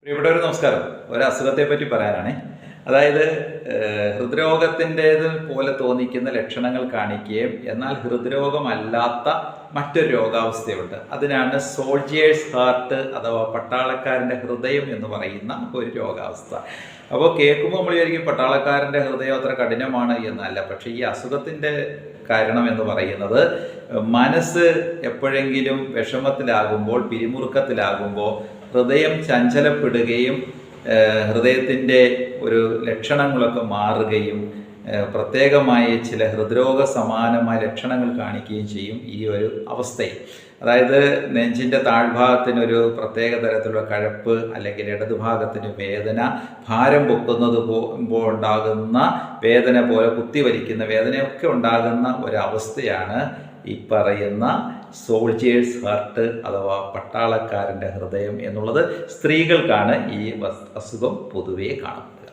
പ്രിയപ്പെട്ടവർ നമസ്കാരം. ഒരസുഖത്തെ പറ്റി പറയാനാണ്. അതായത് ഹൃദ്രോഗത്തിൻ്റേത് പോലെ തോന്നിക്കുന്ന ലക്ഷണങ്ങൾ കാണിക്കുകയും എന്നാൽ ഹൃദ്രോഗമല്ലാത്ത മറ്റൊരു രോഗാവസ്ഥയുണ്ട്. അതിനാണ് സോൾജിയേഴ്സ് ഹാർട്ട് അഥവാ പട്ടാളക്കാരൻ്റെ ഹൃദയം എന്ന് പറയുന്ന ഒരു രോഗാവസ്ഥ. അപ്പോൾ കേൾക്കുമ്പോൾ നമ്മൾ വിചാരിക്കും പട്ടാളക്കാരൻ്റെ ഹൃദയം അത്ര കഠിനമാണ് എന്നല്ല. പക്ഷേ ഈ അസുഖത്തിൻ്റെ കാരണം എന്ന് പറയുന്നത് മനസ്സ് എപ്പോഴെങ്കിലും വിഷമത്തിലാകുമ്പോൾ, പിരിമുറുക്കത്തിലാകുമ്പോൾ ഹൃദയം ചഞ്ചലപ്പെടുകയും ഹൃദയത്തിൻ്റെ ഒരു ലക്ഷണങ്ങളൊക്കെ മാറുകയും പ്രത്യേകമായ ചില ഹൃദ്രോഗ സമാനമായ ലക്ഷണങ്ങൾ കാണിക്കുകയും ചെയ്യും ഈ ഒരു അവസ്ഥയിൽ. അതായത് നെഞ്ചിൻ്റെ താഴ്ഭാഗത്തിനൊരു പ്രത്യേക തരത്തിലുള്ള കഴപ്പ്, അല്ലെങ്കിൽ ഇടതുഭാഗത്തിന് വേദന, ഭാരം പൊക്കുന്നത് പോകുമ്പോൾ ഉണ്ടാകുന്ന വേദന പോലെ കുത്തിവലിക്കുന്ന വേദനയൊക്കെ ഉണ്ടാകുന്ന ഒരവസ്ഥയാണ് ഈ പറയുന്ന സോൾജിയേഴ്സ് ഹാർട്ട് അഥവാ പട്ടാളക്കാരൻ്റെ ഹൃദയം എന്നുള്ളത്. സ്ത്രീകൾക്കാണ് ഈ അസുഖം പൊതുവേ കാണുന്നത്.